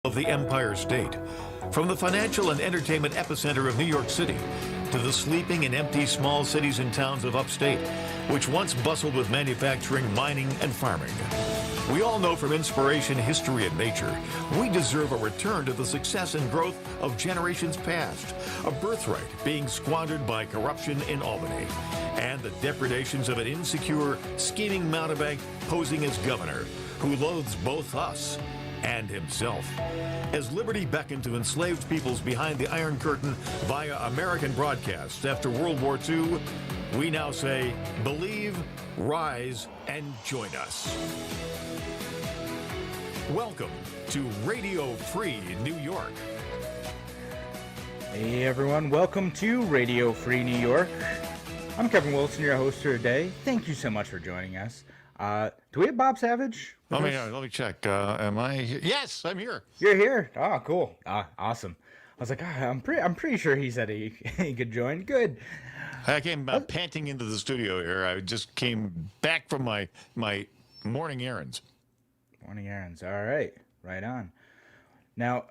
of the Empire State. From the financial and entertainment epicenter of New York City to the sleeping and empty small cities and towns of upstate, which once bustled with manufacturing, mining, and farming. We all know from inspiration, history, and nature, we deserve a return to the success and growth of generations past, a birthright being squandered by corruption in Albany, and the depredations of an insecure, scheming mountebank posing as governor, who loathes both us and himself. As liberty beckoned to enslaved peoples behind the Iron Curtain via American broadcasts after World War II, we now say, believe, rise, and join us. Welcome to Radio Free New York. Hey everyone, welcome to Radio Free New York. I'm Kevin Wilson, your host for today. Thank you so much for joining us. Do we have Bob Savage? Let me check. Am I here? Yes, I'm here. You're here. Oh, cool. Awesome. I was like, I'm pretty sure he said he could join. Good. I came panting into the studio here. I just came back from my morning errands. Morning errands. All right. Right on. Now,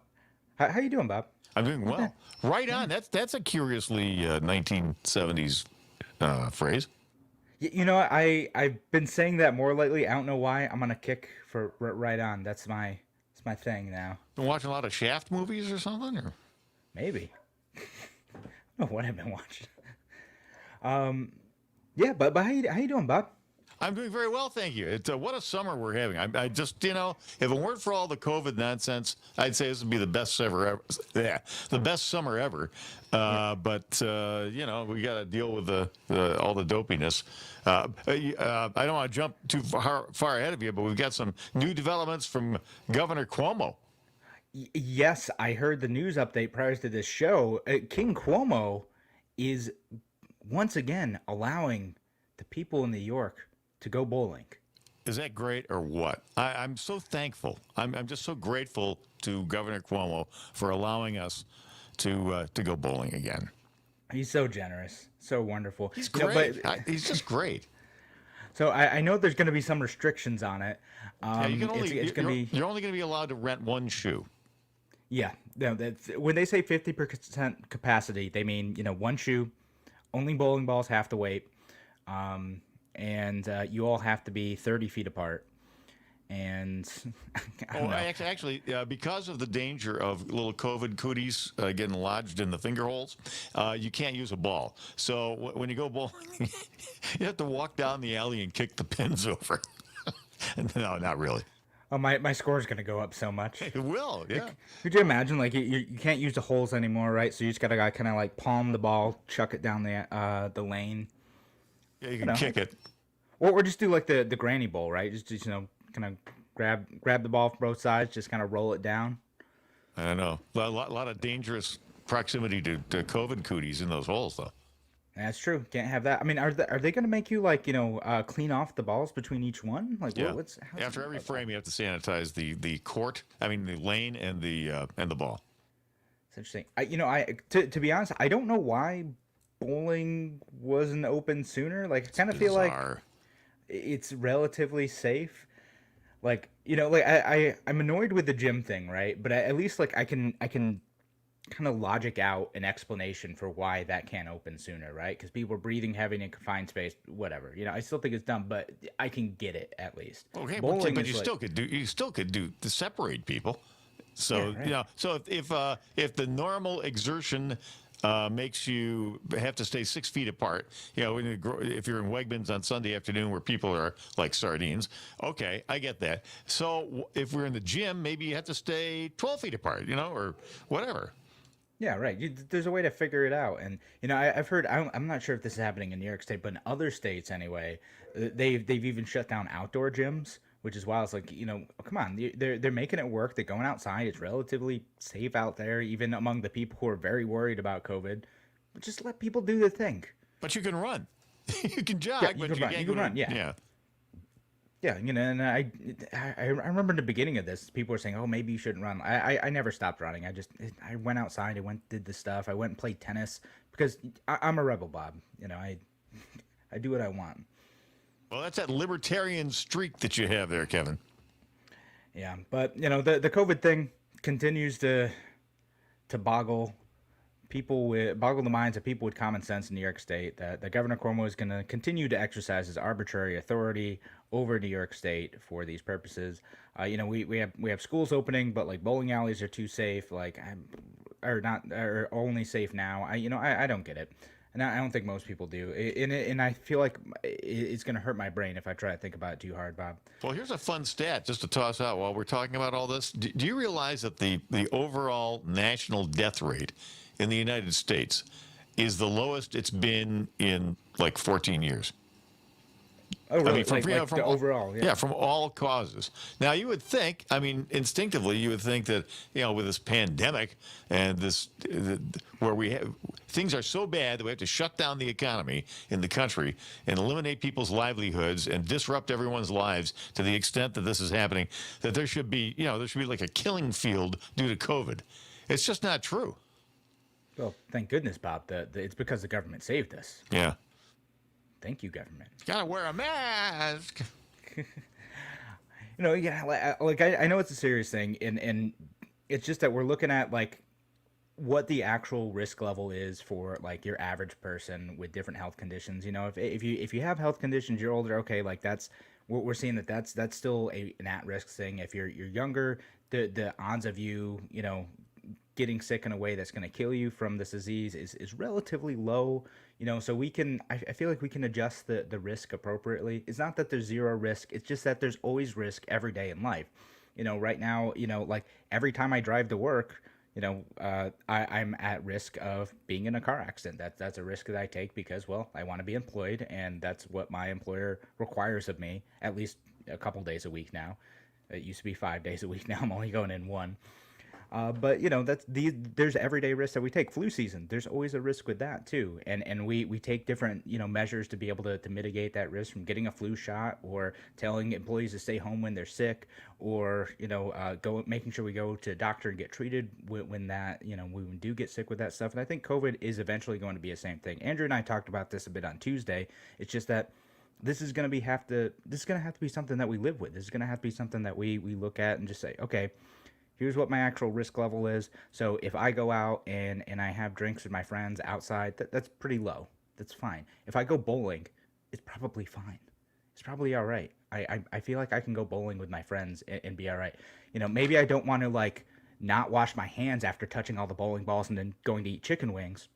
how you doing, Bob? I'm doing well. Right on. That's a curiously 1970s phrase. You know, I've been saying that more lately. I don't know why. I'm on a kick for right on. It's my thing now. Been watching a lot of Shaft movies or something, or maybe. I don't know what I've been watching. Yeah, but how you doing, Bob? I'm doing very well, thank you. What a summer we're having. I just, if it weren't for all the COVID nonsense, I'd say this would be the best summer ever. Yeah, the best summer ever. But we got to deal with all the dopiness. I don't want to jump too far ahead of you, but we've got some new developments from Governor Cuomo. Yes, I heard the news update prior to this show. King Cuomo is once again allowing the people in New York to go bowling. Is that great or what? I'm so thankful. I'm just so grateful to Governor Cuomo for allowing us to go bowling again. He's so generous, so wonderful. He's great. He's just great. So I know there's going to be some restrictions on it. You're only going to be allowed to rent one shoe. Yeah. No, when they say 50% capacity, they mean one shoe, only bowling balls half the weight. And you all have to be 30 feet apart. And actually, because of the danger of little COVID cooties getting lodged in the finger holes, you can't use a ball. So when you go bowling, you have to walk down the alley and kick the pins over. No, not really. Oh, my score is going to go up so much. It will, yeah. Could you imagine, you can't use the holes anymore, right? So you just got to kind of palm the ball, chuck it down the lane. Yeah, you can kick it. Or just do the granny bowl, right? Just kind of grab the ball from both sides, just kind of roll it down. I don't know. A lot of dangerous proximity to COVID cooties in those holes, though. That's true. Can't have that. I mean, are they going to make you clean off the balls between each one? Yeah. After every frame, you have to sanitize the court. I mean, the lane and the ball. It's interesting. To be honest, I don't know why bowling wasn't open sooner. I kind of feel like it's relatively safe. I'm annoyed with the gym thing, right? But at least I can kind of logic out an explanation for why that can't open sooner, right? Because people are breathing heavy in a confined space, whatever. I still think it's dumb, but I can get it at least. Okay, but you still could do to separate people. So yeah, right. So if the normal exertion makes you have to stay 6 feet apart. If you're in Wegmans on Sunday afternoon where people are like sardines, okay, I get that. So if we're in the gym, maybe you have to stay 12 feet apart, or whatever. Yeah, right. There's a way to figure it out. And, I've heard, I'm not sure if this is happening in New York State, but in other states anyway, they've even shut down outdoor gyms, which is wild. It's come on, they're making it work. They're going outside. It's relatively safe out there, even among the people who are very worried about COVID. But just let people do the thing. But you can run. You can jog, yeah, but you can't run. Yeah. Yeah, and I remember in the beginning of this, people were saying, "Oh, maybe you shouldn't run." I never stopped running. I went outside. I did the stuff. I went and played tennis because I'm a rebel, Bob. I do what I want. Well, that's that libertarian streak that you have there, Kevin. Yeah, but the COVID thing, continues to boggle the minds of people with common sense in New York State that Governor Cuomo is going to continue to exercise his arbitrary authority over New York State for these purposes. We have schools opening, but like bowling alleys are too safe. Like, or not, or only safe now. I don't get it. And I don't think most people do. And I feel like it's going to hurt my brain if I try to think about it too hard, Bob. Well, here's a fun stat just to toss out while we're talking about all this. Do you realize that the overall national death rate in the United States is the lowest it's been in like 14 years? Oh, really? I mean, from the overall, yeah. Yeah, from all causes. Now, you would think, I mean, instinctively, you would think that, with this pandemic and this, where we have, things are so bad that we have to shut down the economy in the country and eliminate people's livelihoods and disrupt everyone's lives to the extent that this is happening, that there should be, like a killing field due to COVID. It's just not true. Well, thank goodness, Bob. It's because the government saved us. Yeah. Thank you, government. Gotta wear a mask. Yeah, I know it's a serious thing, and it's just that we're looking at like what the actual risk level is for like your average person with different health conditions. If you have health conditions, you're older, okay, like we're seeing that's still an at-risk thing. If you're younger, the odds of you getting sick in a way that's going to kill you from this disease is relatively low. So I feel like we can adjust the risk appropriately. It's not that there's zero risk, it's just that there's always risk every day in life. Right now, like every time I drive to work, I'm at risk of being in a car accident. That's a risk that I take because, well, I want to be employed, and that's what my employer requires of me, at least a couple days a week now. It used to be 5 days a week. Now I'm only going in one. But there's everyday risks that we take. Flu season, there's always a risk with that too, and we take different measures to be able to mitigate that risk, from getting a flu shot, or telling employees to stay home when they're sick, or making sure we go to a doctor and get treated when we do get sick with that stuff. And I think COVID is eventually going to be the same thing. Andrew and I talked about this a bit on Tuesday. It's just that this is going to have to be something that we live with. This is going to have to be something that we look at and just say, okay, here's what my actual risk level is. So if I go out and I have drinks with my friends outside, that's pretty low. That's fine. If I go bowling, it's probably fine. It's probably all right. I feel like I can go bowling with my friends and be all right. Maybe I don't want to like not wash my hands after touching all the bowling balls and then going to eat chicken wings.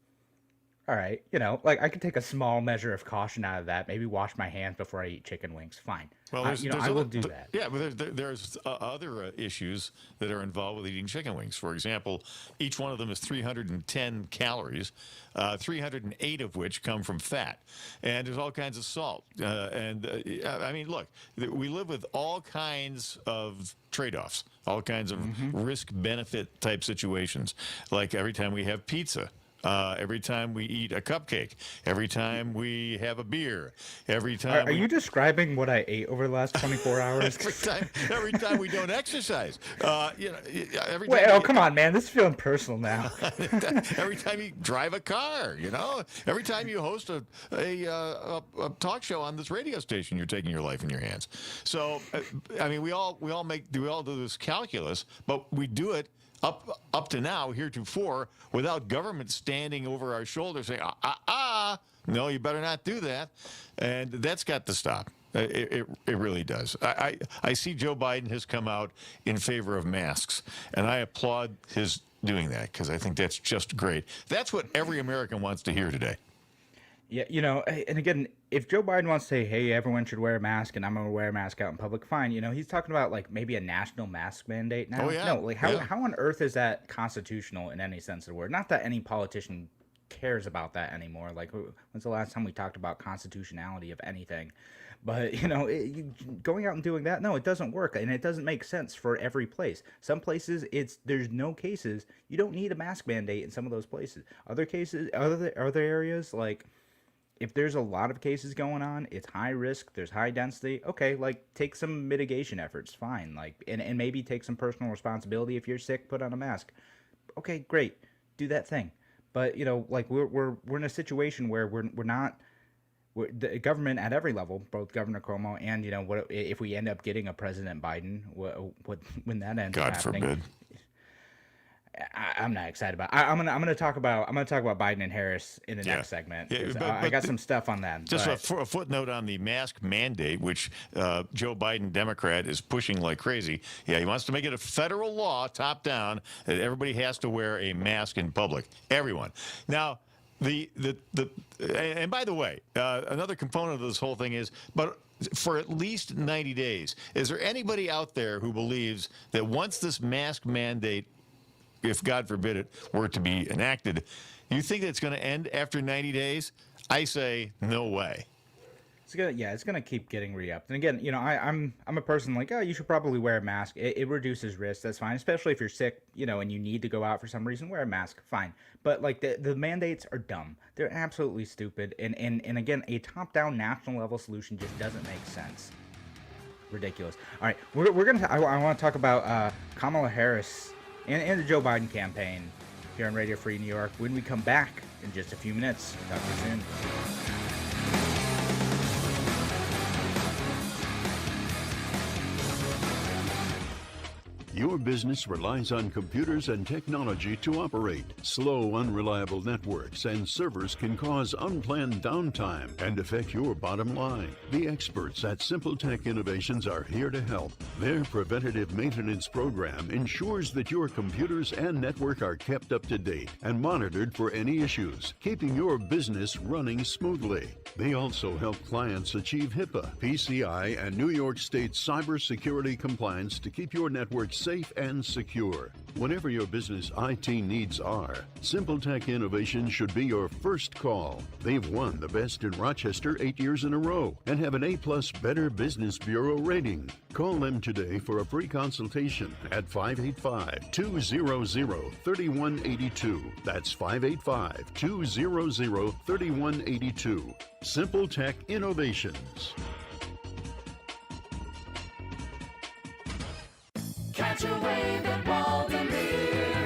All right, like I could take a small measure of caution out of that. Maybe wash my hands before I eat chicken wings. Fine. Well, I will do that. Yeah, but there's other issues that are involved with eating chicken wings. For example, each one of them is 310 calories, 308 of which come from fat, and there's all kinds of salt. I mean, look, we live with all kinds of trade-offs, all kinds of risk-benefit type situations. Like every time we have pizza. Every time we eat a cupcake, every time we have a beer, every time. Are you describing what I ate over the last 24 hours? every time we don't exercise. Every time. Wait, come on, man. This is feeling personal now. Every time you drive a car, every time you host a talk show on this radio station, you're taking your life in your hands. So, I mean, we all do this calculus, but we do it. Up to now, heretofore, without government standing over our shoulders saying, no, you better not do that. And that's got to stop. It really does. I see Joe Biden has come out in favor of masks, and I applaud his doing that because I think that's just great. That's what every American wants to hear today. Yeah, and again, if Joe Biden wants to say, hey, everyone should wear a mask and I'm going to wear a mask out in public, fine. He's talking about like maybe a national mask mandate now. Oh, yeah. No, like how on earth is that constitutional in any sense of the word? Not that any politician cares about that anymore. Like, when's the last time we talked about constitutionality of anything? But, going out and doing that, no, it doesn't work. And it doesn't make sense for every place. Some places, there's no cases. You don't need a mask mandate in some of those places. Other cases, other areas, like, if there's a lot of cases going on, it's high risk, there's high density, okay, like take some mitigation efforts, fine. Like and maybe take some personal responsibility. If you're sick, put on a mask. Okay, great. Do that thing. But like we're in a situation where the government at every level, both Governor Cuomo and what if we end up getting a President Biden, what when that ends up happening. God forbid. I'm not excited about. I'm gonna talk about Biden and Harris in the next segment. Yeah, I got some stuff on that. Just a footnote on the mask mandate, which Joe Biden, Democrat, is pushing like crazy. Yeah, he wants to make it a federal law, top down, that everybody has to wear a mask in public. Everyone. Now, and by the way, another component of this whole thing is, but for at least 90 days, is there anybody out there who believes that once this mask mandate, if God forbid it were to be enacted, you think that it's going to end after 90 days? I say no way. It's gonna keep getting re-upped. And again, I'm a person like, oh, you should probably wear a mask. It reduces risk. That's fine, especially if you're sick, and you need to go out for some reason. Wear a mask, fine. But like the mandates are dumb. They're absolutely stupid. And again, a top-down national level solution just doesn't make sense. Ridiculous. All right, we're gonna. I want to talk about Kamala Harris and the Joe Biden campaign here on Radio Free New York when we come back in just a few minutes. Talk to you soon. Your business relies on computers and technology to operate. Slow, unreliable networks and servers can cause unplanned downtime and affect your bottom line. The experts at Simple Tech Innovations are here to help. Their preventative maintenance program ensures that your computers and network are kept up to date and monitored for any issues, keeping your business running smoothly. They also help clients achieve HIPAA, PCI, and New York State cybersecurity compliance to keep your network safe and secure. Whatever your business IT needs are, Simple Tech Innovations should be your first call. They've won the Best in Rochester 8 years in a row and have an A+ Better Business Bureau rating. Call them today for a free consultation at 585-200-3182. That's 585-200-3182. Simple Tech Innovations. Catch a wave at Waldameer.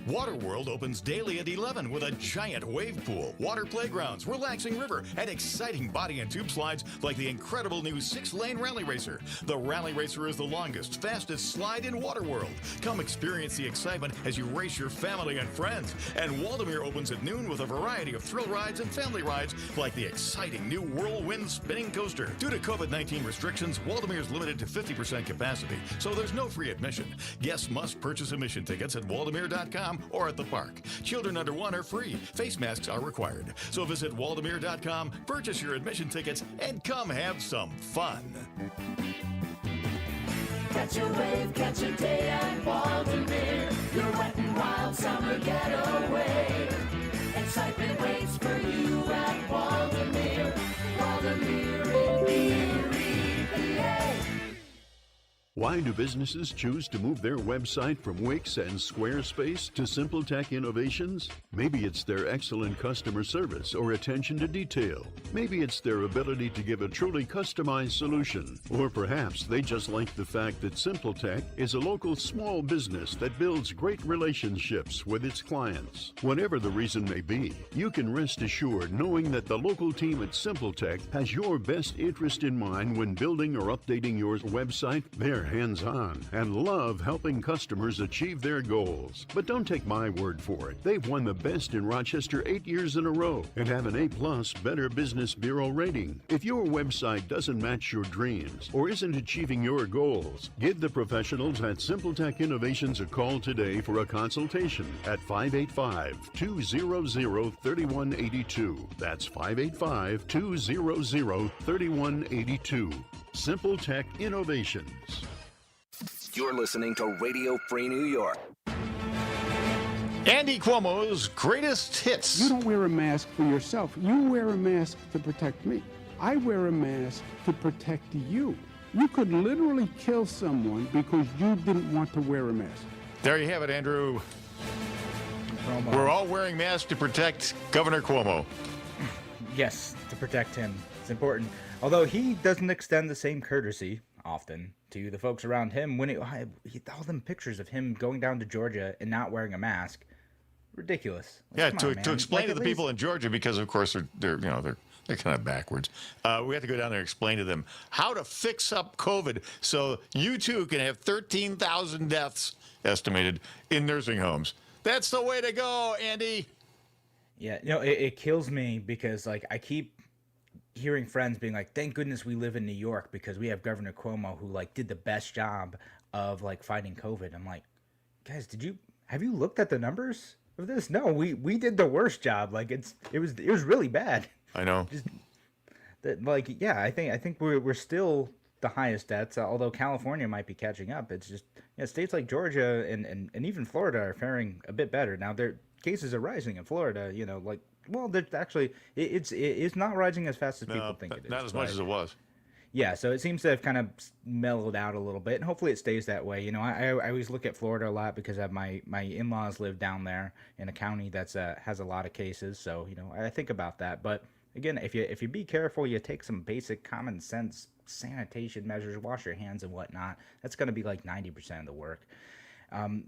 Waterworld opens daily at 11 with a giant wave pool, water playgrounds, relaxing river, and exciting body and tube slides like the incredible new 6-lane Rally Racer. The Rally Racer is the longest, fastest slide in Waterworld. Come experience the excitement as you race your family and friends. And Waldameer opens at noon with a variety of thrill rides and family rides like the exciting new Whirlwind spinning coaster. Due to COVID-19 restrictions, Waldameer is limited to 50% capacity, so there's no free admission. Guests must purchase admission tickets at waldameer.com or at the park. Children under 1 are free. Face masks are required. So visit waldameer.com, purchase your admission tickets, and come have some fun. Catch a wave, catch a day at Waldameer. Your wet and wild summer getaway. Excitement waits for you at Waldameer. Waldameer in Erie, PA. Why do businesses choose to move their website from Wix and Squarespace to Simple Tech Innovations? Maybe it's their excellent customer service or attention to detail. Maybe it's their ability to give a truly customized solution. Or perhaps they just like the fact that Simple Tech is a local small business that builds great relationships with its clients. Whatever the reason may be, you can rest assured knowing that the local team at Simple Tech has your best interest in mind when building or updating your website. They're hands-on and love helping customers achieve their goals. But don't take my word for it. They've won the Best in Rochester 8 years in a row and have an A+ Better Business Bureau rating. If your website doesn't match your dreams or isn't achieving your goals, give the professionals at Simple Tech Innovations a call today for a consultation at 585-200-3182. That's 585-200-3182. Simple Tech Innovations. You're listening to Radio Free New York. Andy Cuomo's greatest hits. You don't wear a mask for yourself. You wear a mask to protect me. I wear a mask to protect you. You could literally kill someone because you didn't want to wear a mask. There you have it, Andrew. We're all wearing masks to protect Governor Cuomo. Yes, to protect him. It's important. Although he doesn't extend the same courtesy often to the folks around him. When all them pictures of him going down to Georgia and not wearing a mask, ridiculous. Like, yeah, to explain to the people in Georgia, because of course they're kind of backwards. We have to go down there and explain to them how to fix up COVID so you too can have 13,000 deaths estimated in nursing homes. That's the way to go, Andy. Yeah, it kills me because like I keep hearing friends being like, "Thank goodness we live in New York because we have Governor Cuomo who like did the best job of like fighting COVID." I'm like, guys, have you looked at the numbers of this? No, we did the worst job. Like it was really bad. I know. Just that like yeah, I think we're still the highest deaths, although California might be catching up. It's just states like Georgia and even Florida are faring a bit better now. Their cases are rising in Florida. Like well, there's actually it's not rising as fast as people think it is. Not as much as it was. Yeah, so it seems to have kind of mellowed out a little bit, and hopefully it stays that way. I always look at Florida a lot because my in-laws live down there in a county that's has a lot of cases. So I think about that. But again, if you be careful, you take some basic common sense sanitation measures, wash your hands and whatnot. That's going to be like 90% of the work.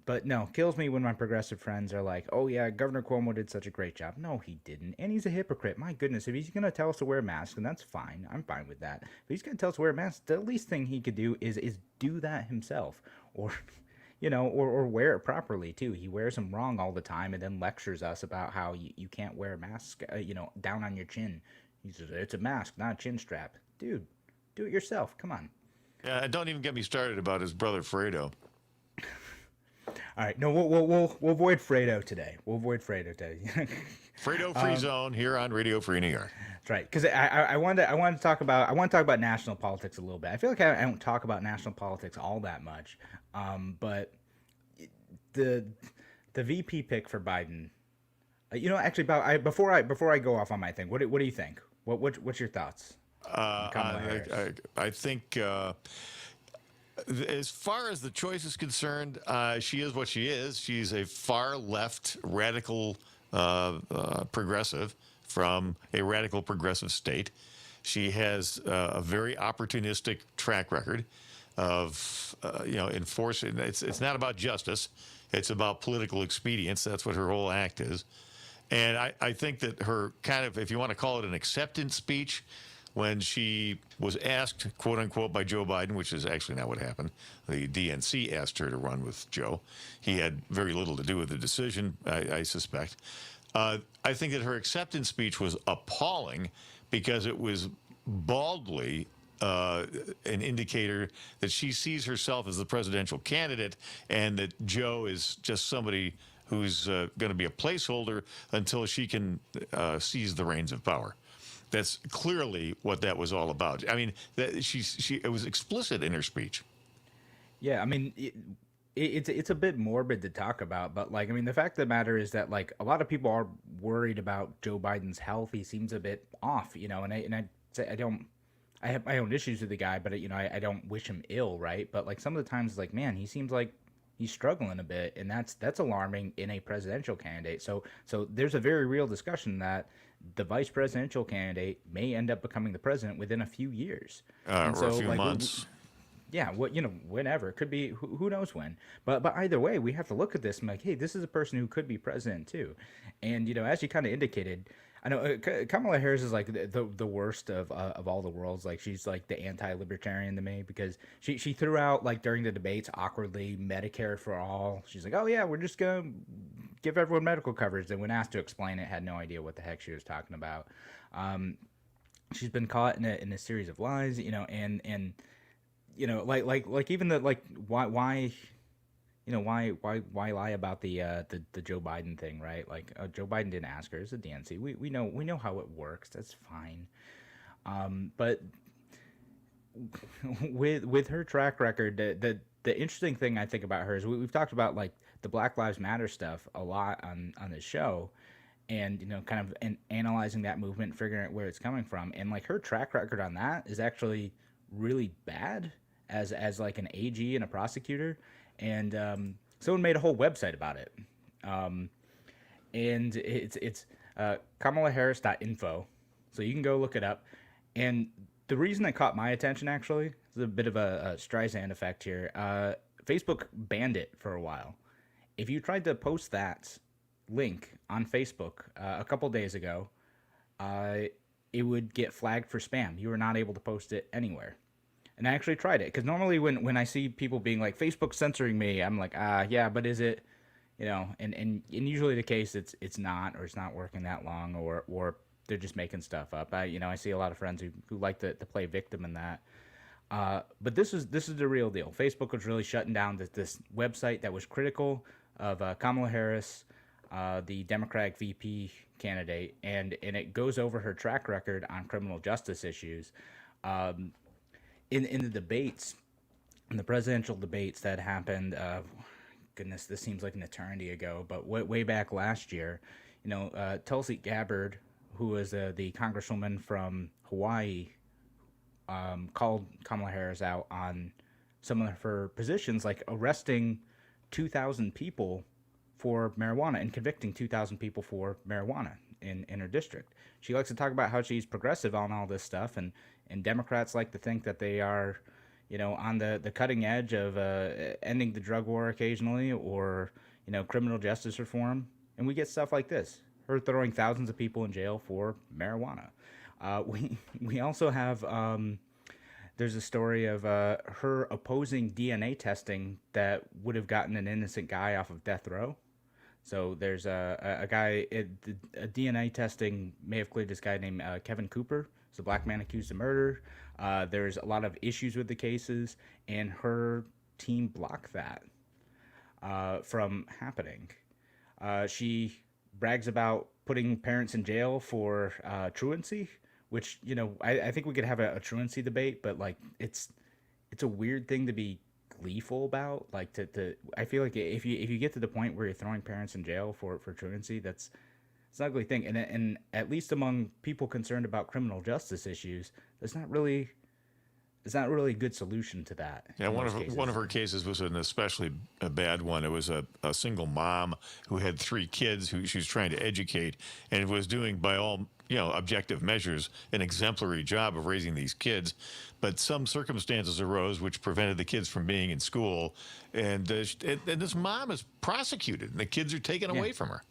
But no, kills me when my progressive friends are like, "Oh yeah, Governor Cuomo did such a great job." No, he didn't, and he's a hypocrite. My goodness, if he's gonna tell us to wear masks, and that's fine, I'm fine with that. If he's gonna tell us to wear masks, the least thing he could do is do that himself, or or wear it properly too. He wears them wrong all the time, and then lectures us about how you can't wear a mask, down on your chin. He says it's a mask, not a chin strap. Dude, do it yourself. Come on. Yeah, don't even get me started about his brother Fredo. All right, no, we'll avoid Fredo today. We'll avoid Fredo today. Fredo Free Zone here on Radio Free New York. That's right, because I wanted to talk about national politics a little bit. I feel like I don't talk about national politics all that much, but the VP pick for Biden. Actually, before I go off on my thing, what do you think? What's your thoughts? Kamala Harris? I think. As far as the choice is concerned, she is what she is. She's a far left radical progressive from a radical progressive state. She has a very opportunistic track record of enforcing. It's not about justice. It's about political expedience. That's what her whole act is. And I think that her kind of, if you want to call it an acceptance speech, when she was asked, quote unquote, by Joe Biden, which is actually not what happened. The DNC asked her to run with Joe. He had very little to do with the decision, I suspect. I think that her acceptance speech was appalling because it was baldly an indicator that she sees herself as the presidential candidate and that Joe is just somebody who's going to be a placeholder until she can seize the reins of power. That's clearly what that was all about. I mean, it was explicit in her speech. Yeah, I mean, it's a bit morbid to talk about, but like, I mean, the fact of the matter is that like a lot of people are worried about Joe Biden's health. He seems a bit off, and I have my own issues with the guy, but I don't wish him ill, right? But like some of the times, like, man, he seems like he's struggling a bit, and that's alarming in a presidential candidate. So there's a very real discussion that the vice presidential candidate may end up becoming the president within a few years, or a few months. Yeah, whenever. It could be, who knows when. But either way, we have to look at this and be like, hey, this is a person who could be president too. And as you kind of indicated, I know Kamala Harris is like the worst of all the worlds. Like she's like the anti-libertarian to me because she threw out like during the debates awkwardly Medicare for all. She's like, oh yeah, we're just gonna give everyone medical coverage. And when asked to explain it, had no idea what the heck she was talking about. She's been caught in a series of lies, and like even the like why lie about the Joe Biden thing, right? Like Joe Biden didn't ask her. It's a DNC. We know how it works. That's fine. But with her track record, the interesting thing I think about her is we've talked about like the Black Lives Matter stuff a lot on this show, and kind of analyzing that movement, figuring out where it's coming from, and like her track record on that is actually really bad as like an AG and a prosecutor. And someone made a whole website about it. And it's KamalaHarris.info. So you can go look it up. And the reason it caught my attention, actually, is a bit of a Streisand effect here. Facebook banned it for a while. If you tried to post that link on Facebook a couple days ago, it would get flagged for spam. You were not able to post it anywhere. And I actually tried it, because normally when I see people being like, Facebook censoring me, I'm like, yeah, but is it, and usually the case it's not, or it's not working that long, or they're just making stuff up. I see a lot of friends who like to play victim in that. But this is the real deal. Facebook was really shutting down this website that was critical of Kamala Harris, the Democratic VP candidate, and it goes over her track record on criminal justice issues. In the debates, in the presidential debates that happened, goodness, this seems like an eternity ago, but way back last year, Tulsi Gabbard, who was the congresswoman from Hawaii, called Kamala Harris out on some of her positions, like arresting 2,000 people for marijuana and convicting 2,000 people for marijuana in her district. She likes to talk about how she's progressive on all this stuff, and Democrats like to think that they are, on the cutting edge of ending the drug war occasionally, or, criminal justice reform. And we get stuff like this, her throwing thousands of people in jail for marijuana. We also have, there's a story of her opposing DNA testing that would have gotten an innocent guy off of death row. So there's a guy, a DNA testing may have cleared this guy named Kevin Cooper. It's a black man accused of murder. There's a lot of issues with the cases, and her team blocked that from happening. She brags about putting parents in jail for truancy, which, I think we could have a truancy debate, but like it's a weird thing to be gleeful about. Like I feel like if you get to the point where you're throwing parents in jail for truancy, it's an ugly thing. And at least among people concerned about criminal justice issues, it's not really a good solution to that. Yeah, one of her cases was an especially bad one. It was a single mom who had 3 kids who she was trying to educate, and was doing, by all objective measures, an exemplary job of raising these kids. But some circumstances arose which prevented the kids from being in school, and this mom is prosecuted, and the kids are taken away from her.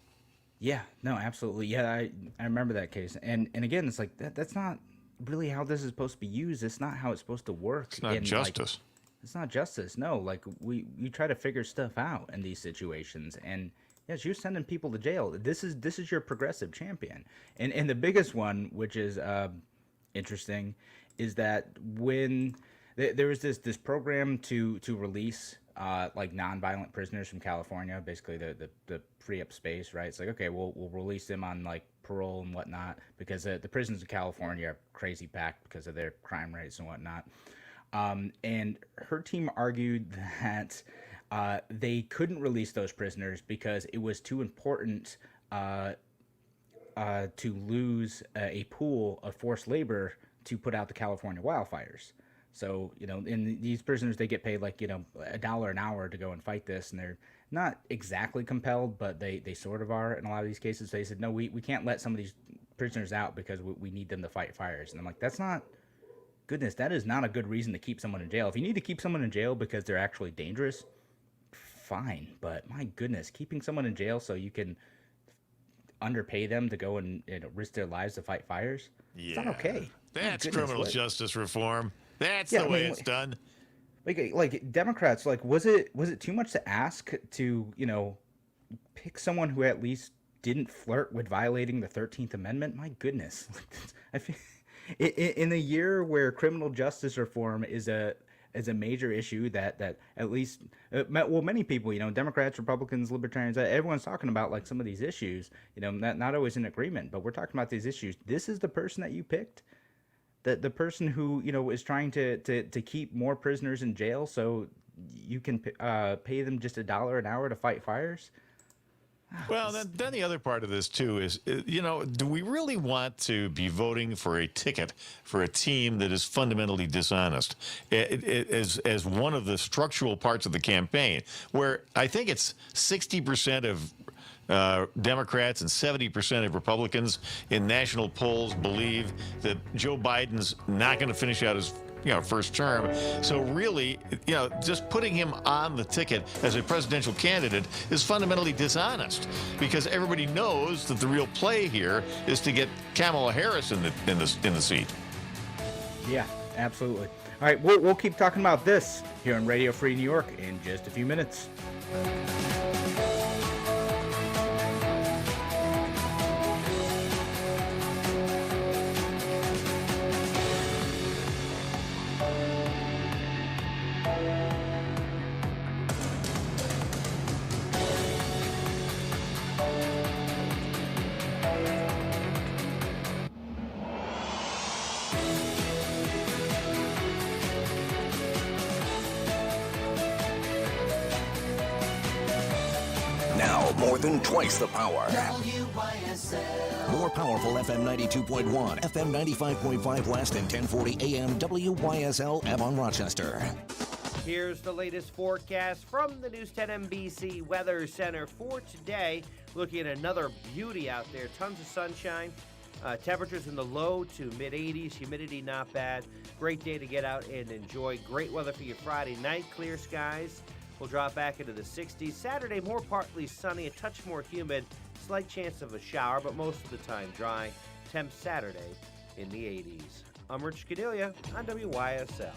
Yeah, no, absolutely. Yeah, I remember that case. And again, it's like that's not really how this is supposed to be used. It's not how it's supposed to work. It's not justice. It's not justice. No, like we try to figure stuff out in these situations, and yeah, she was sending people to jail. This is your progressive champion. And the biggest one, which is interesting, is that when there was this program to release like nonviolent prisoners from California, basically the free up space, right? It's like, okay, we'll release them on like parole and whatnot, because the prisons in California are crazy packed because of their crime rates and whatnot. And her team argued that they couldn't release those prisoners because it was too important to lose a pool of forced labor to put out the California wildfires. So, in these prisoners, they get paid like, $1 an hour to go and fight this, and they're not exactly compelled, but they sort of are in a lot of these cases. They said, no, we can't let some of these prisoners out because we need them to fight fires. And I'm like, that is not a good reason to keep someone in jail. If you need to keep someone in jail because they're actually dangerous, fine. But my goodness, keeping someone in jail so you can underpay them to go and risk their lives to fight fires, it's not okay. That's criminal justice reform. That's the way it's done. Like Democrats, like was it too much to ask to pick someone who at least didn't flirt with violating the 13th Amendment? My goodness, I feel in a year where criminal justice reform is a major issue that at least many people, Democrats, Republicans, Libertarians, everyone's talking about like some of these issues, not always in agreement, but we're talking about these issues. This is the person that you picked. The person who is trying to keep more prisoners in jail so you can pay them just $1 an hour to fight fires. Well, then the other part of this too is, do we really want to be voting for a ticket for a team that is fundamentally dishonest as one of the structural parts of the campaign, where I think it's 60% of Democrats and 70% of Republicans in national polls believe that Joe Biden's not going to finish out his first term. So really, just putting him on the ticket as a presidential candidate is fundamentally dishonest, because everybody knows that the real play here is to get Kamala Harris in the seat. Yeah, absolutely. All right, we'll keep talking about this here on Radio Free New York in just a few minutes. Now, more than twice the power. WYSL. More powerful FM 92.1, FM 95.5 West, and 1040 AM WYSL Avon Rochester. Here's the latest forecast from the News 10 NBC Weather Center for today. Looking at another beauty out there. Tons of sunshine. Temperatures in the low to mid-80s. Humidity not bad. Great day to get out and enjoy. Great weather for your Friday night. Clear skies. We'll drop back into the 60s. Saturday, more partly sunny, a touch more humid. Slight chance of a shower, but most of the time dry. Temp Saturday in the 80s. I'm Rich Cadelia on WYSL.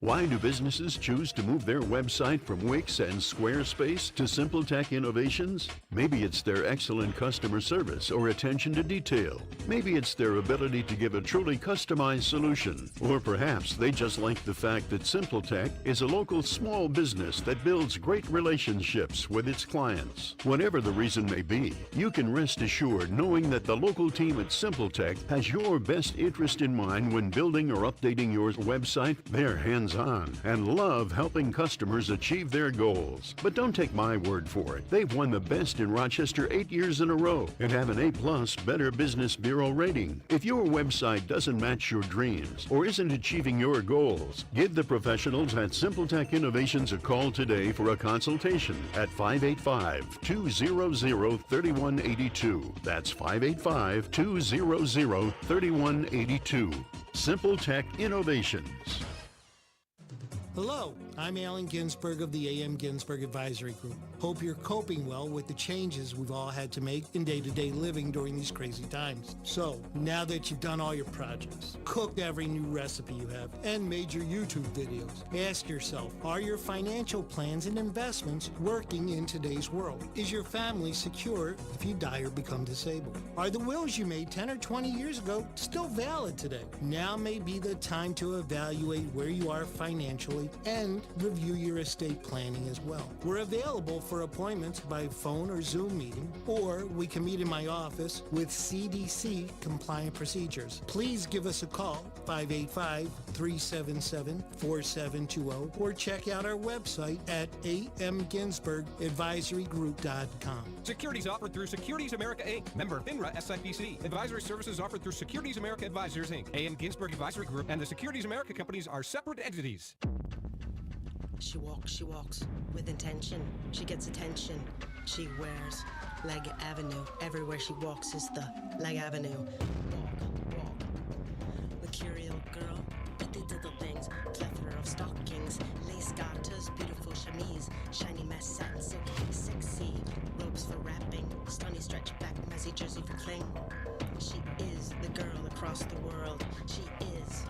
Why do businesses choose to move their website from Wix and Squarespace to SimpleTech Innovations? Maybe it's their excellent customer service or attention to detail. Maybe it's their ability to give a truly customized solution. Or perhaps they just like the fact that SimpleTech is a local small business that builds great relationships with its clients. Whatever the reason may be, you can rest assured knowing that the local team at SimpleTech has your best interest in mind when building or updating your website. They're hands-on and love helping customers achieve their goals. But don't take my word for it. They've won the best in Rochester 8 years in a row and have an A+ Better Business Bureau rating. If your website doesn't match your dreams or isn't achieving your goals, give the professionals at SimpleTech Innovations a call today for a consultation at 585-200-3182. That's 585-200-3182. SimpleTech Innovations. Hello, I'm Alan Ginsberg of the A.M. Ginsberg Advisory Group. Hope you're coping well with the changes we've all had to make in day-to-day living during these crazy times. So, now that you've done all your projects, cooked every new recipe you have, and made your YouTube videos, ask yourself, are your financial plans and investments working in today's world? Is your family secure if you die or become disabled? Are the wills you made 10 or 20 years ago still valid today? Now may be the time to evaluate where you are financially and review your estate planning as well. We're available for appointments by phone or Zoom meeting, or we can meet in my office with CDC compliant procedures. Please give us a call, 585-377-4720, or check out our website at amginsbergadvisorygroup.com. Securities offered through Securities America Inc. Member FINRA SIPC. Advisory services offered through Securities America Advisors Inc. A.M. Ginsberg Advisory Group and the Securities America companies are separate entities. She walks with intention. She gets attention. She wears Leg Avenue. Everywhere she walks is the Leg Avenue. Walk. Mercurial girl, pretty little things, plethora of stockings, lace garters, beautiful chemise, shiny mesh satin silk, sexy robes for wrapping, stunning stretch back, messy jersey for cling. She is the girl across the world. She is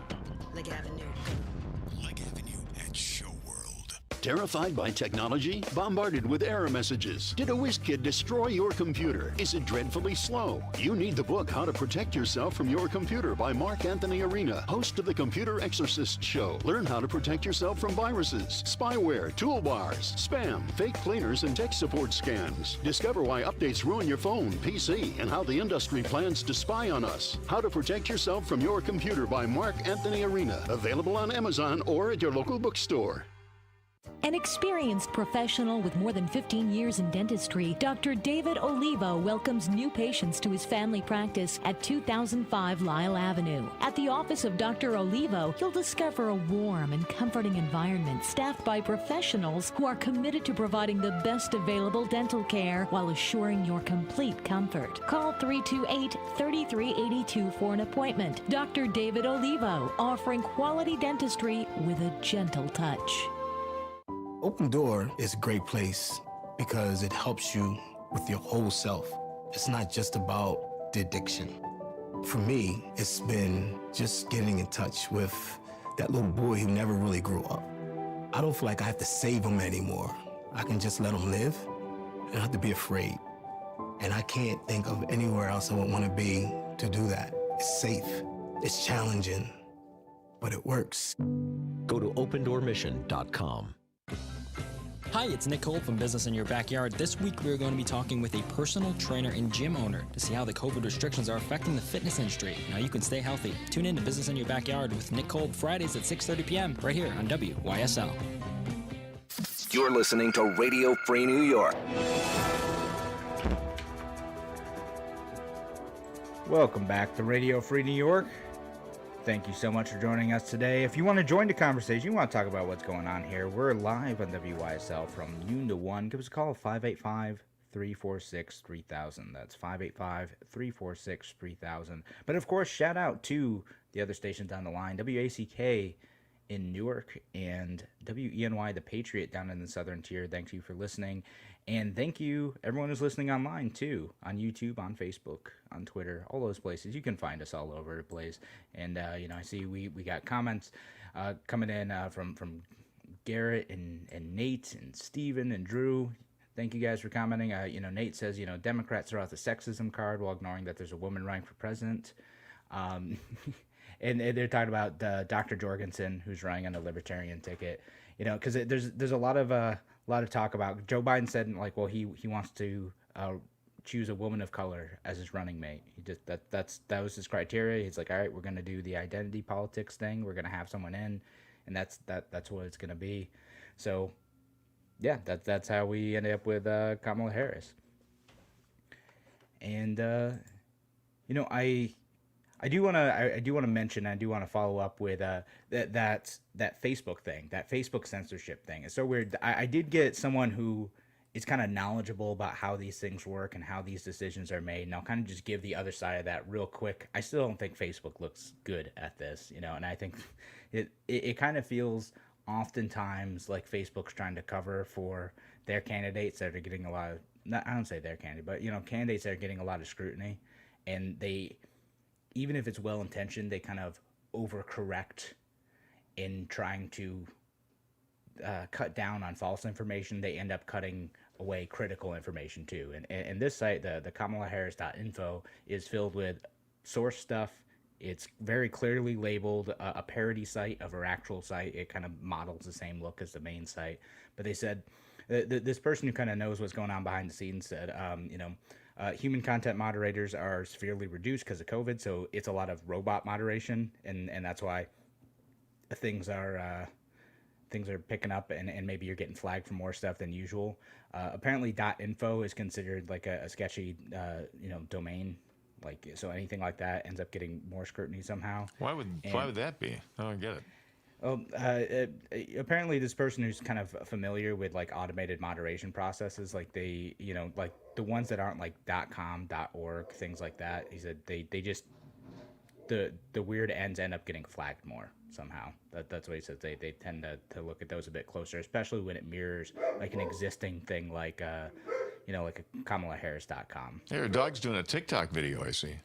Leg Avenue girl. Leg Avenue at Show World. Terrified by technology? Bombarded with error messages? Did a WizKid destroy your computer? Is it dreadfully slow? You need the book How to Protect Yourself from Your Computer by Mark Anthony Arena, host of the Computer Exorcist Show. Learn how to protect yourself from viruses, spyware, toolbars, spam, fake cleaners, and tech support scams. Discover why updates ruin your phone, PC, and how the industry plans to spy on us. How to Protect Yourself from Your Computer by Mark Anthony Arena. Available on Amazon or at your local bookstore. An experienced professional with more than 15 years in dentistry, Dr. David Olivo welcomes new patients to his family practice at 2005 Lyle Avenue. At the office of Dr. Olivo, you'll discover a warm and comforting environment staffed by professionals who are committed to providing the best available dental care while assuring your complete comfort. Call 328-3382 for an appointment. Dr. David Olivo, offering quality dentistry with a gentle touch. Open Door is a great place because it helps you with your whole self. It's not just about the addiction. For me, it's been just getting in touch with that little boy who never really grew up. I don't feel like I have to save him anymore. I can just let him live. I don't have to be afraid. And I can't think of anywhere else I would want to be to do that. It's safe, it's challenging, but it works. Go to opendoormission.com. Hi, it's Nick Cole from Business in Your Backyard. This week we're going to be talking with a personal trainer and gym owner to see how the COVID restrictions are affecting the fitness industry. Now you can stay healthy. Tune in to Business in Your Backyard with Nick Cole Fridays at 6:30 p.m. right here on WYSL. You're listening to Radio Free New York. Welcome back to Radio Free New York. Thank you so much for joining us today. If you want to join the conversation, you want to talk about what's going on here, we're live on WYSL from noon to 1. Give us a call at 585-346-3000. That's 585-346-3000. But of course, shout out to the other stations on the line, WACK in Newark and WENY The Patriot down in the southern tier. Thank you for listening. And thank you, everyone who's listening online, too, on YouTube, on Facebook, on Twitter, all those places. You can find us all over the place. And, I see we got comments coming in from Garrett and Nate and Steven and Drew. Thank you guys for commenting. Nate says, Democrats throw out the sexism card while ignoring that there's a woman running for president. And they're talking about Dr. Jorgensen, who's running on the Libertarian ticket. Because there's a lot of talk about Joe Biden said he wants to choose a woman of color as his running mate. He just that was his criteria. He's like, all right, we're gonna do the identity politics thing. We're gonna have someone in, and that's what it's gonna be. So, yeah, that's how we ended up with Kamala Harris. And I do want to mention, I do want to follow up with that Facebook thing, that Facebook censorship thing. It's so weird. I did get someone who is kind of knowledgeable about how these things work and how these decisions are made, and I'll kind of just give the other side of that real quick. I still don't think Facebook looks good at this, and I think it kind of feels oftentimes like Facebook's trying to cover for their candidates that are getting a lot of, I don't say their candidate, but candidates that are getting a lot of scrutiny, and they, even if it's well-intentioned, they kind of overcorrect in trying to cut down on false information. They end up cutting away critical information too. And this site, the KamalaHarris.info, is filled with source stuff. It's very clearly labeled a parody site of her actual site. It kind of models the same look as the main site. But they said, this person who kind of knows what's going on behind the scenes said, human content moderators are severely reduced because of COVID, so it's a lot of robot moderation, and that's why things are picking up, and maybe you're getting flagged for more stuff than usual. Apparently, .info is considered like a sketchy, domain. So anything like that ends up getting more scrutiny somehow. Why would that be? I don't get it. Well, apparently this person who's kind of familiar with automated moderation processes, the ones that aren't .com, .org, things like that. He said they just the weird ends end up getting flagged more somehow. That's what he says. They tend to look at those a bit closer, especially when it mirrors an existing thing like a KamalaHarris.com. Hey, your dog's doing a TikTok video, I see.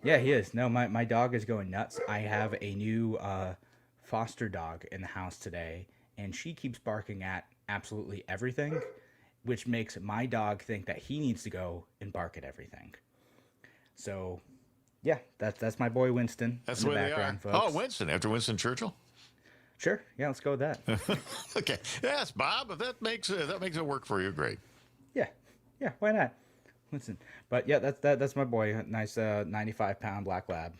Yeah, he is. No, my dog is going nuts. I have a new foster dog in the house today, and she keeps barking at absolutely everything, which makes my dog think that he needs to go and bark at everything. So, yeah, that's my boy Winston. That's the way they are. Folks. Oh, Winston, after Winston Churchill? Sure. Yeah, let's go with that. Okay. Yes, Bob, if that makes it work for you, great. Yeah, why not? Winston. But yeah, that's my boy. Nice 95-pound black lab.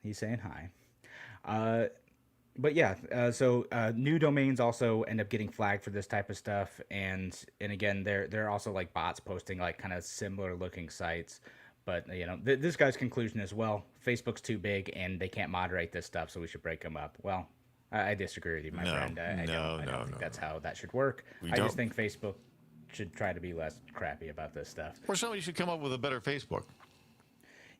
He's saying hi. But yeah, so new domains also end up getting flagged for this type of stuff, and again, they're also bots posting kind of similar looking sites. But this guy's conclusion is, well, Facebook's too big and they can't moderate this stuff, so we should break them up. Well, I disagree with you, my friend. I don't think that's how that should work. I just think Facebook should try to be less crappy about this stuff. Or somebody should come up with a better Facebook.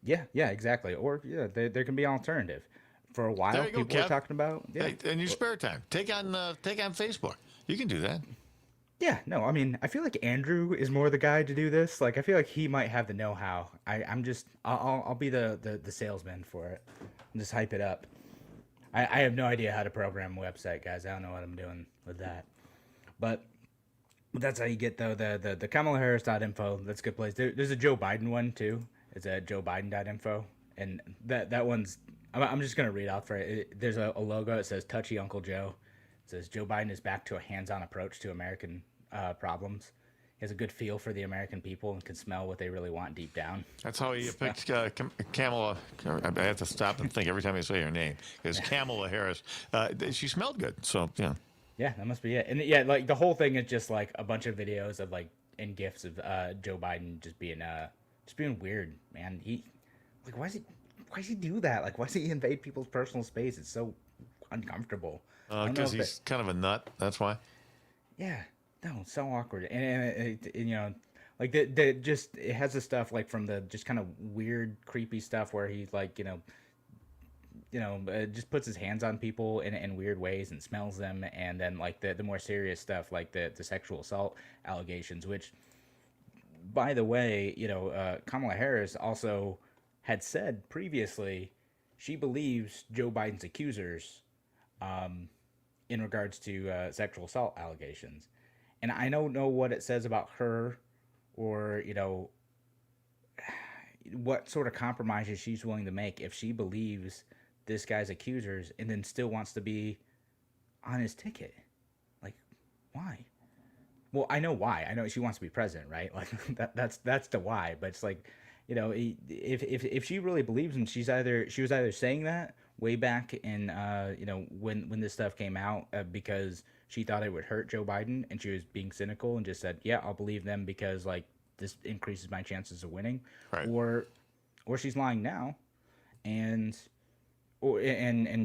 Yeah, exactly. Or there can be an alternative. For a while, people were talking about. Yeah. Hey, in your spare time, take on Facebook. You can do that. Yeah, no, I mean, I feel like Andrew is more the guy to do this. I feel like he might have the know-how. I'll be the salesman for it. And just hype it up. I have no idea how to program a website, guys. I don't know what I'm doing with that. But that's how you get, though, the KamalaHarris.info. That's a good place. There's a Joe Biden one, too. It's at JoeBiden.info. And that one's, I'm just going to read out for it. There's a logo. It says, Touchy Uncle Joe. It says, Joe Biden is back to a hands-on approach to American problems. He has a good feel for the American people and can smell what they really want deep down. That's how he picked Kamala. I have to stop and think every time I say her name, because Kamala Harris. She smelled good, so yeah. Yeah, that must be it. And yeah, like the whole thing is just like a bunch of videos of like and gifs of Joe Biden just being weird, man. He like why does he do that? Like why does he invade people's personal space? It's so uncomfortable. Because he's kind of a nut. That's why. Yeah. No, it's so awkward, and you know, like the just it has the stuff like from the just kind of weird, creepy stuff where he's like just puts his hands on people in weird ways and smells them, and then like the more serious stuff like the sexual assault allegations, which, by the way, Kamala Harris also had said previously she believes Joe Biden's accusers, in regards to sexual assault allegations. And I don't know what it says about her or, what sort of compromises she's willing to make if she believes this guy's accusers and then still wants to be on his ticket. Like, why? Well, I know why. I know she wants to be president, right? Like that's the why. But it's like, if she really believes him, she was either saying that way back in when this stuff came out because she thought it would hurt Joe Biden and she was being cynical and just said, yeah, I'll believe them because like this increases my chances of winning. Right. Or she's lying now and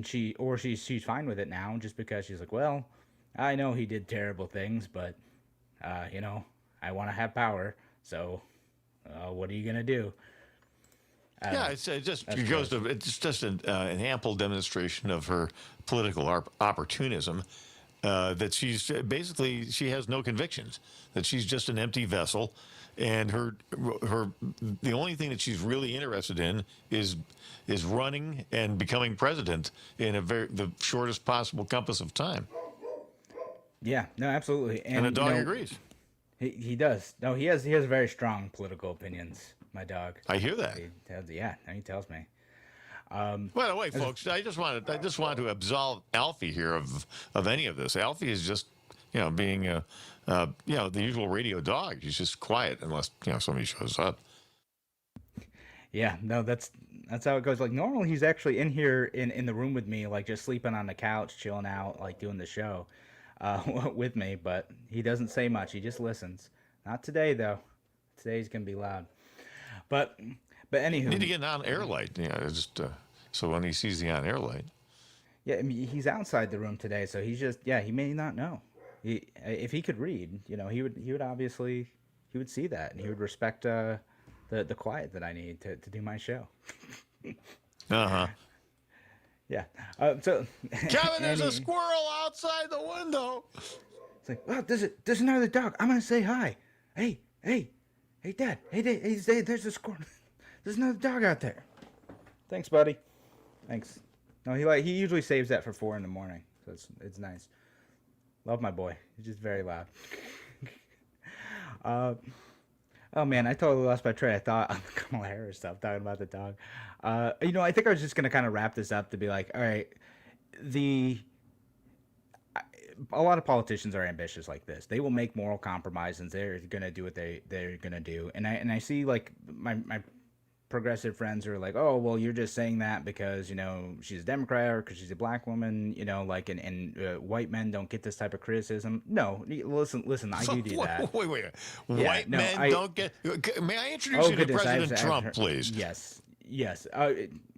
she's fine with it now just because she's like, well, I know he did terrible things, but I want to have power, so what are you gonna do? Yeah, it's just an ample demonstration of her political opportunism. That she has no convictions. That she's just an empty vessel, and the only thing that she's really interested in is running and becoming president in the shortest possible compass of time. Yeah, no, absolutely, and the dog agrees. He does. No, he has very strong political opinions. My dog. I hear that. He tells me. By the way, folks, I just wanted to absolve Alfie here of any of this. Alfie is just being the usual radio dog. He's just quiet unless somebody shows up. Yeah, no, that's how it goes. Like normally he's actually in here in the room with me, like just sleeping on the couch, chilling out, like doing the show with me. But he doesn't say much. He just listens. Not today though. Today's gonna be loud. But anywho, you need to get an on-air light, just so when he sees the on-air light. Yeah, I mean, he's outside the room today, so he's just he may not know. If he could read, he would obviously see that, and he would respect the quiet that I need to do my show. Yeah. So Kevin, there's a squirrel outside the window. It's like, well, there's another dog. I'm gonna say hi. Hey, Dad. Hey, there's a squirrel. There's another dog out there. Thanks, buddy. Thanks. No, he usually saves that for 4 a.m, so it's nice. Love my boy. He's just very loud. Oh man, I totally lost my train of thought on the Kamala Harris stuff, talking about the dog. I think I was just gonna kind of wrap this up to be like, all right, a lot of politicians are ambitious like this. They will make moral compromises. They're gonna do what they're gonna do. And I see like my progressive friends are like, oh well, you're just saying that because she's a Democrat or because she's a black woman. Like and white men don't get this type of criticism. No, listen, I do that. Wait. White men don't get. May I introduce you to President Trump, please? Yes.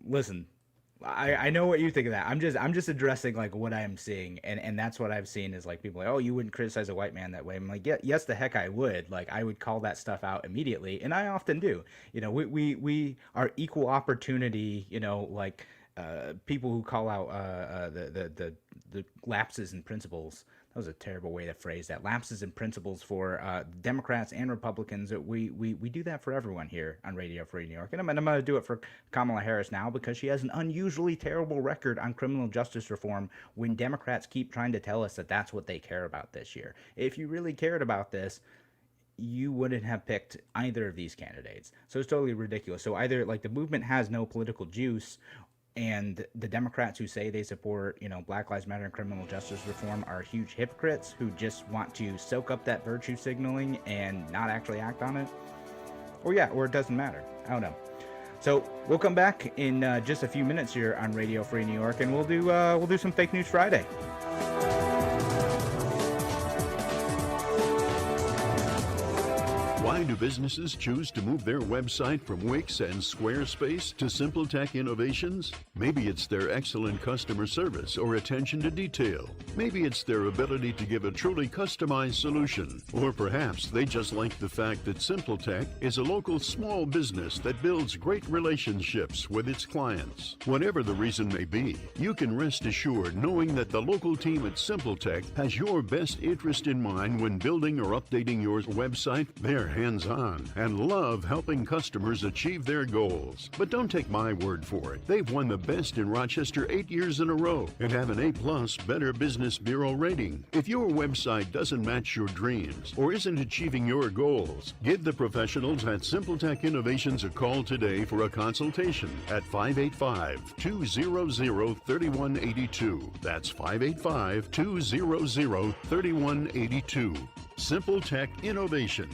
Listen. I know what you think of that. I'm just addressing like what I am seeing, and that's what I've seen is like people like, oh, you wouldn't criticize a white man that way. I'm like, yeah, yes, the heck I would. Like I would call that stuff out immediately, and I often do. We are equal opportunity. Like people who call out the lapses in principles was a terrible way to phrase that. Lapses in principles for Democrats and Republicans. We do that for everyone here on Radio Free New York. And I'm going to do it for Kamala Harris now because she has an unusually terrible record on criminal justice reform when Democrats keep trying to tell us that that's what they care about this year. If you really cared about this, you wouldn't have picked either of these candidates. So it's totally ridiculous. So either like the movement has no political juice, and the Democrats who say they support, Black Lives Matter and criminal justice reform are huge hypocrites who just want to soak up that virtue signaling and not actually act on it. Or it doesn't matter. I don't know. So we'll come back in just a few minutes here on Radio Free New York, and we'll do some Fake News Friday. Why do businesses choose to move their website from Wix and Squarespace to Simple Tech Innovations? Maybe it's their excellent customer service or attention to detail. Maybe it's their ability to give a truly customized solution. Or perhaps they just like the fact that Simple Tech is a local small business that builds great relationships with its clients. Whatever the reason may be, you can rest assured knowing that the local team at Simple Tech has your best interest in mind when building or updating your website. They're hands-on and love helping customers achieve their goals. But don't take my word for it. They've won the best in Rochester 8 years in a row and have an A+ Better Business Bureau rating. If your website doesn't match your dreams or isn't achieving your goals, give the professionals at Simple Tech Innovations a call today for a consultation at 585-200-3182. That's 585-200-3182. Simple Tech Innovations.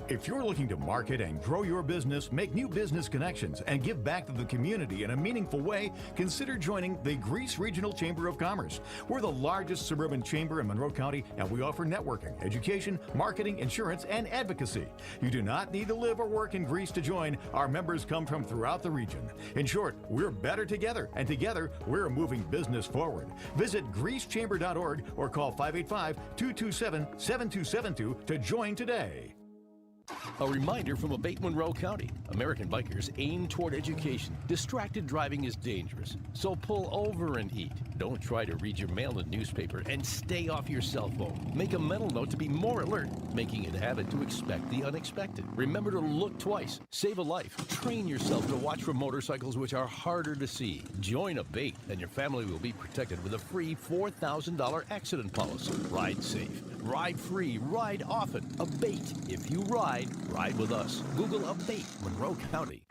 If you're looking to market and grow your business, make new business connections, and give back to the community in a meaningful way, consider joining the Greece Regional Chamber of Commerce. We're the largest suburban chamber in Monroe County, and we offer networking, education, marketing, insurance, and advocacy. You do not need to live or work in Greece to join. Our members come from throughout the region. In short, we're better together, and together, we're moving business forward. Visit greecechamber.org or call 585-227-7272 to join today. A reminder from Abate Monroe County. American bikers aim toward education. Distracted driving is dangerous, so pull over and eat. Don't try to read your mail and newspaper, and stay off your cell phone. Make a mental note to be more alert, making it a habit to expect the unexpected. Remember to look twice, save a life. Train yourself to watch for motorcycles which are harder to see. Join Abate, and your family will be protected with a free $4,000 accident policy. Ride safe, ride free, ride often. Abate. If you ride with us. Google Abate Monroe County.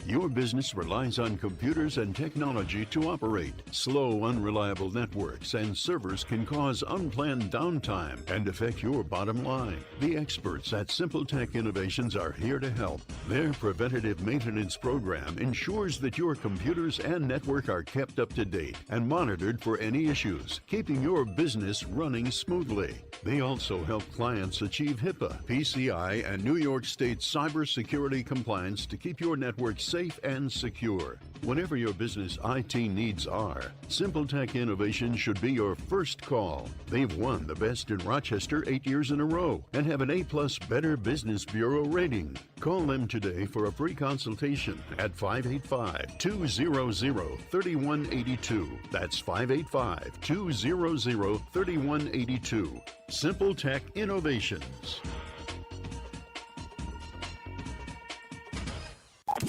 Your business relies on computers and technology to operate. Slow, unreliable networks and servers can cause unplanned downtime and affect your bottom line. The experts at Simple Tech Innovations are here to help. Their preventative maintenance program ensures that your computers and network are kept up to date and monitored for any issues, keeping your business running smoothly. They also help clients achieve HIPAA, PCI, and New York State cybersecurity compliance to keep your network safe and secure. Whatever your business IT needs are, Simple Tech Innovation should be your first call. They've won the best in Rochester 8 years in a row and have an A+ Better Business Bureau rating. Call them today for a free consultation at 585-200-3182. That's 585-200-3182. Simple Tech Innovations.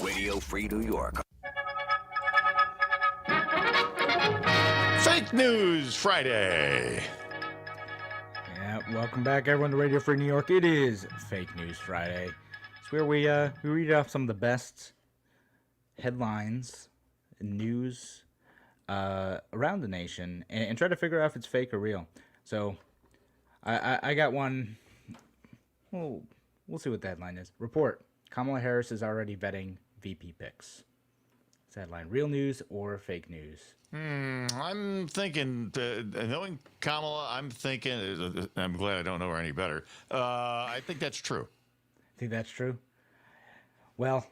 Radio Free New York. Fake News Friday. Yeah, welcome back, everyone, to Radio Free New York. It is Fake News Friday. It's where we read off some of the best headlines and news around the nation and try to figure out if it's fake or real. So, I got one. Well, we'll see what the headline is. Report: Kamala Harris is already vetting VP picks. It's the headline. Real news or fake news? I'm thinking, knowing Kamala, I'm glad I don't know her any better. I think that's true. Think that's true? Well,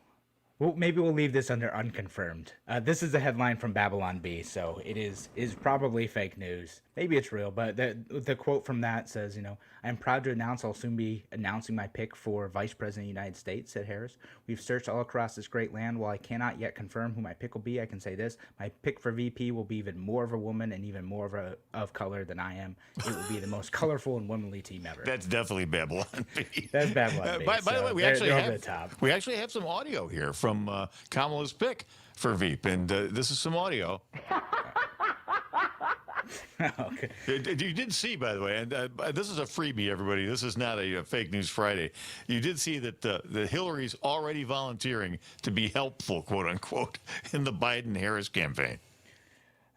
Well, maybe we'll leave this under unconfirmed. This is a headline from Babylon Bee, so it is probably fake news. Maybe it's real, but the quote from that says, "I'm proud to announce I'll soon be announcing my pick for Vice President of the United States," said Harris. "We've searched all across this great land. While I cannot yet confirm who my pick will be, I can say this: my pick for VP will be even more of a woman and even more of color than I am. It will be the most colorful and womanly team ever." That's definitely Babylon Bee. That's Babylon Bee. By the way, we actually have some audio here from Kamala's pick for Veep, and this is some audio. Okay. You did see, by the way, and this is a freebie, everybody. This is not a Fake News Friday. You did see that Hillary's already volunteering to be helpful, quote unquote, in the Biden-Harris campaign.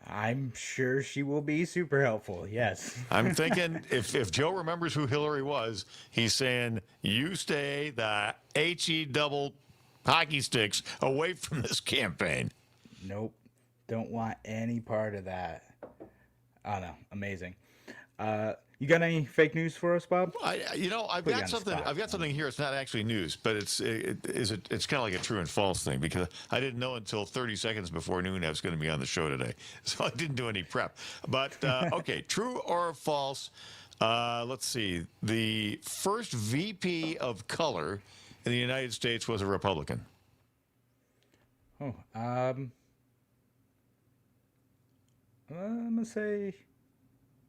I'm sure she will be super helpful. Yes. I'm thinking if Joe remembers who Hillary was, he's saying, you stay the HE double hockey sticks away from this campaign. Nope. Don't want any part of that. Oh, no. Amazing. You got any fake news for us, Bob? I've got something here. It's not actually news, but it's kind of like a true and false thing, because I didn't know until 30 seconds before noon I was going to be on the show today, so I didn't do any prep. But okay, true or false? Let's see. The first VP of color in the United States was a Republican. Oh, I'm gonna say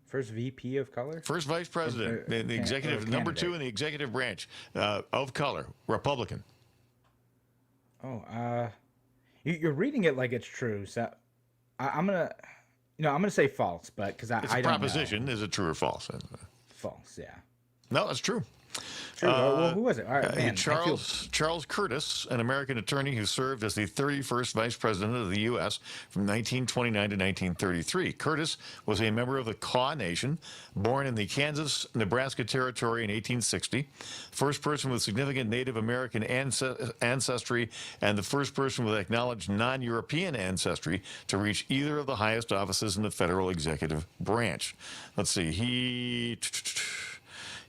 first VP of color, first vice president, the executive, number 2 in the executive branch of color, Republican. Oh, you're reading it like it's true, so I'm gonna say false, but because I don't know. Proposition, is it true or false? False, yeah. No, that's true. True. Well, who was it? All right, man. Charles Curtis, an American attorney who served as the 31st Vice President of the U.S. from 1929 to 1933. Curtis was a member of the Kaw Nation, born in the Kansas-Nebraska Territory in 1860, first person with significant Native American ancestry, and the first person with acknowledged non-European ancestry to reach either of the highest offices in the federal executive branch. Let's see,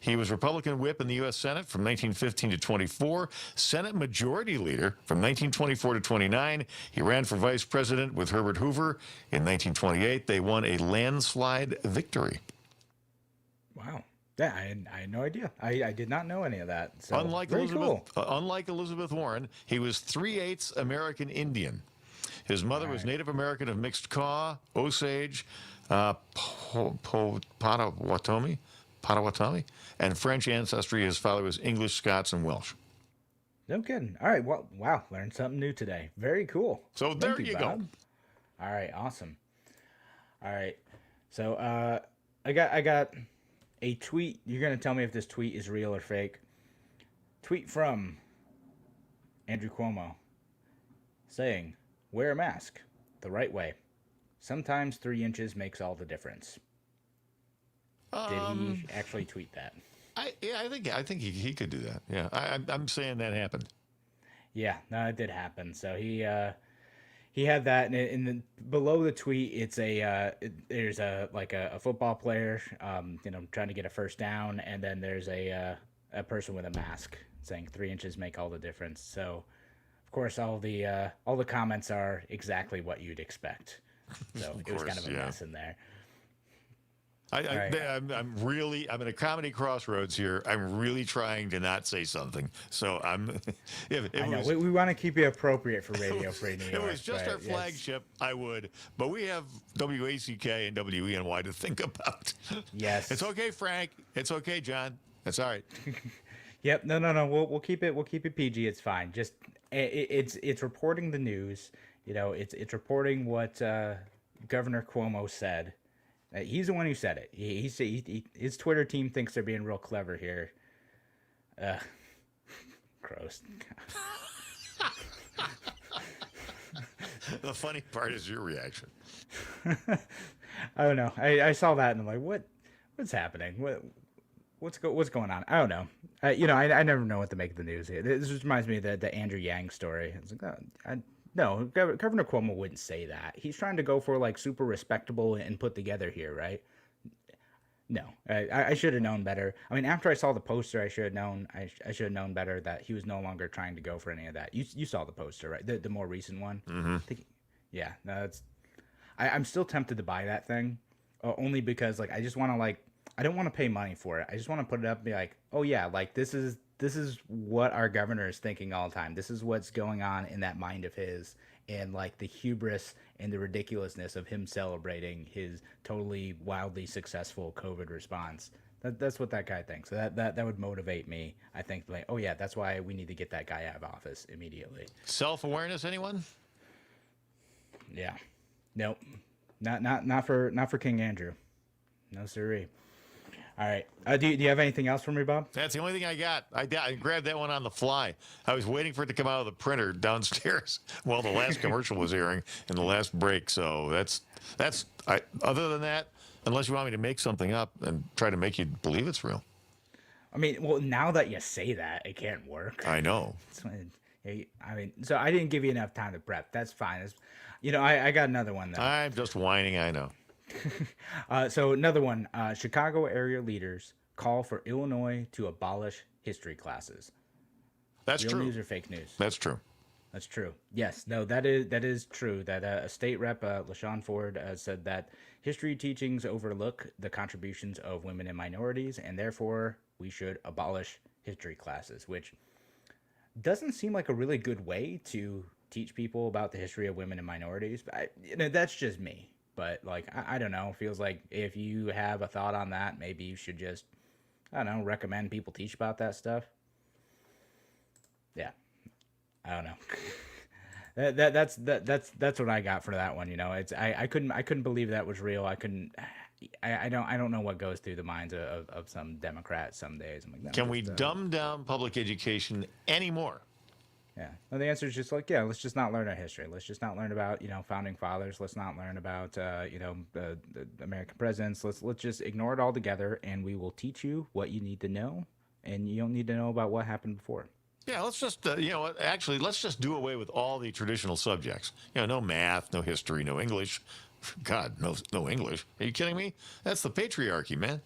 He was Republican whip in the U.S. Senate from 1915 to 24, Senate Majority Leader from 1924 to 29. He ran for Vice President with Herbert Hoover in 1928. They won a landslide victory. Wow. Yeah, I had no idea. I did not know any of that. So, unlike Elizabeth Warren, he was 3/8 American Indian. His mother was Native American of mixed Kaw, Osage, Potawatomi, and French ancestry. His father was English, Scots, and Welsh. No kidding. All right. Well, wow. Learned something new today. Very cool. So there you go. All right. Awesome. All right. So I got a tweet. You're going to tell me if this tweet is real or fake. Tweet from Andrew Cuomo saying, "Wear a mask the right way. Sometimes 3 inches makes all the difference." Did he actually tweet that? I think he could do that. Yeah, I'm saying that happened. Yeah, no, it did happen. So he had that, and below the tweet, it's there's a football player, trying to get a first down, and then there's a person with a mask saying 3 inches make all the difference. So, of course, all the comments are exactly what you'd expect. So it was kind of a mess in there. I'm in a comedy crossroads here. I'm really trying to not say something. So we want to keep it appropriate for Radio Free New York. If it was just our flagship, I would. But we have WACK and WENY to think about. Yes. It's okay, Frank. It's okay, John. That's all right. Yep. No. We'll keep it PG. It's fine. Just it's reporting the news. It's reporting what Governor Cuomo said. He's the one who said it. His Twitter team thinks they're being real clever here. Gross. The funny part is your reaction. I don't know. I saw that and I'm like, what's happening? What's going on? I don't know. I never know what to make of the news here. This reminds me of the Andrew Yang story. It's like, no, Governor Cuomo wouldn't say that. He's trying to go for like super respectable and put together here, right? No, I should have known better. I mean, after I saw the poster, I should have known. I should have known better that he was no longer trying to go for any of that. You saw the poster, right? The more recent one. Mm-hmm. Yeah, no, I'm still tempted to buy that thing, only because like I just want to like I don't want to pay money for it. I just want to put it up and be like, oh yeah, like this is what our governor is thinking all the time. This is what's going on in that mind of his, and like the hubris and the ridiculousness of him celebrating his totally wildly successful COVID response. That's what that guy thinks. So that would motivate me. I think like, oh yeah, that's why we need to get that guy out of office immediately. Self-awareness, anyone? Yeah. Nope. Not for King Andrew. No siree. All right. Do you have anything else for me, Bob? That's the only thing I got. I grabbed that one on the fly. I was waiting for it to come out of the printer downstairs while the last commercial was airing in the last break. So that's. Other than that, unless you want me to make something up and try to make you believe it's real. I mean, well, now that you say that, it can't work. I know. I mean, so I didn't give you enough time to prep. That's fine. I got another one, though. I'm just whining, I know. So another one, Chicago area leaders call for Illinois to abolish history classes. That's Real true. News or fake news? That's true. That's true. Yes. No, that is true. That a state rep, LaShawn Ford, said that history teachings overlook the contributions of women and minorities, and therefore we should abolish history classes, which doesn't seem like a really good way to teach people about the history of women and minorities. But that's just me. But like, I don't know. It feels like if you have a thought on that, maybe you should just, I don't know, recommend people teach about that stuff. Yeah, I don't know. That's what I got for that one. It's I couldn't believe that was real. I don't know what goes through the minds of some Democrats some days. I'm like, no, Can we dumb down public education anymore? Yeah. Well, the answer is just like, yeah, let's just not learn our history. Let's just not learn about, founding fathers. Let's not learn about, the American presidents. Let's just ignore it all together, and we will teach you what you need to know, and you don't need to know about what happened before. Yeah, let's just, actually, let's just do away with all the traditional subjects. No math, no history, no English. God, no English. Are you kidding me? That's the patriarchy, man.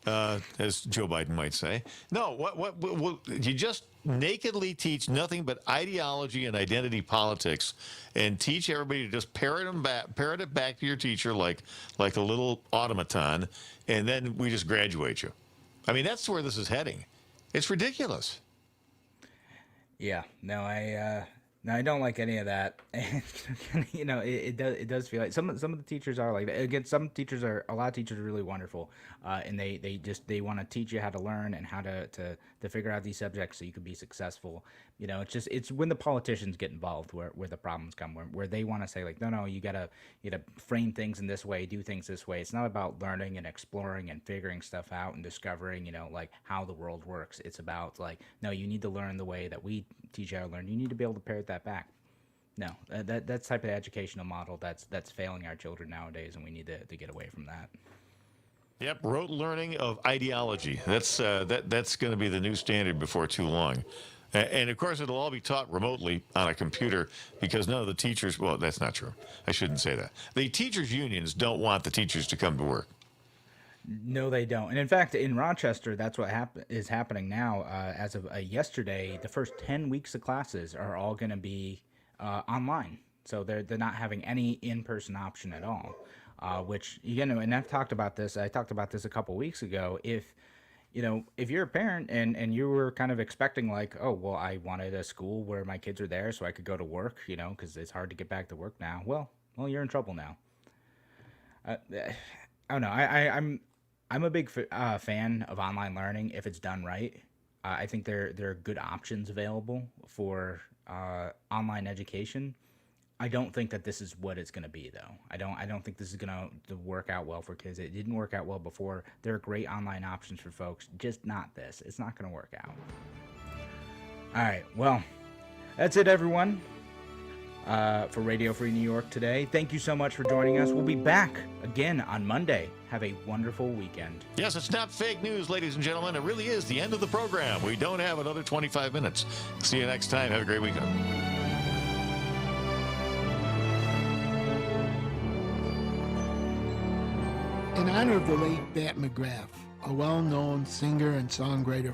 As Joe Biden might say. No, what you just nakedly teach nothing but ideology and identity politics, and teach everybody to just parrot it back to your teacher like a little automaton, and then we just graduate you. I mean, that's where this is heading. It's ridiculous. Yeah, no, I don't like any of that. And, it does feel like some of the teachers are like that. Again, a lot of teachers are really wonderful, and they want to teach you how to learn and how to figure out these subjects so you can be successful. It's when the politicians get involved where the problems come, where they want to say like, no, you gotta frame things in this way, do things this way. It's not about learning and exploring and figuring stuff out and discovering, like how the world works. It's about like, no, you need to learn the way that we teach you how to learn. You need to be able to parrot that back. No, that's type of educational model that's failing our children nowadays, and we need to get away from that. Yep, rote learning of ideology. That's going to be the new standard before too long. And, of course, it'll all be taught remotely on a computer because none of the teachers, well, that's not true. I shouldn't say that. The teachers' unions don't want the teachers to come to work. No, they don't. And in fact, in Rochester, that's what is happening now. As of yesterday, the first 10 weeks of classes are all going to be online. So they're not having any in-person option at all. Which, and I've talked about this. I talked about this a couple weeks ago. If you're a parent and you were kind of expecting like, oh, well, I wanted a school where my kids are there so I could go to work, because it's hard to get back to work now. Well, you're in trouble now. I don't know. I'm a big fan of online learning if it's done right. I think there are good options available for online education. I don't think that this is what it's going to be, though. I don't think this is going to work out well for kids. It didn't work out well before. There are great online options for folks, just not this. It's not going to work out. All right, well, that's it, everyone, for Radio Free New York today. Thank you so much for joining us. We'll be back again on Monday. Have a wonderful weekend. Yes, it's not fake news, ladies and gentlemen. It really is the end of the program. We don't have another 25 minutes. See you next time. Have a great weekend. In honor of the late Bat McGrath, a well-known singer and songwriter from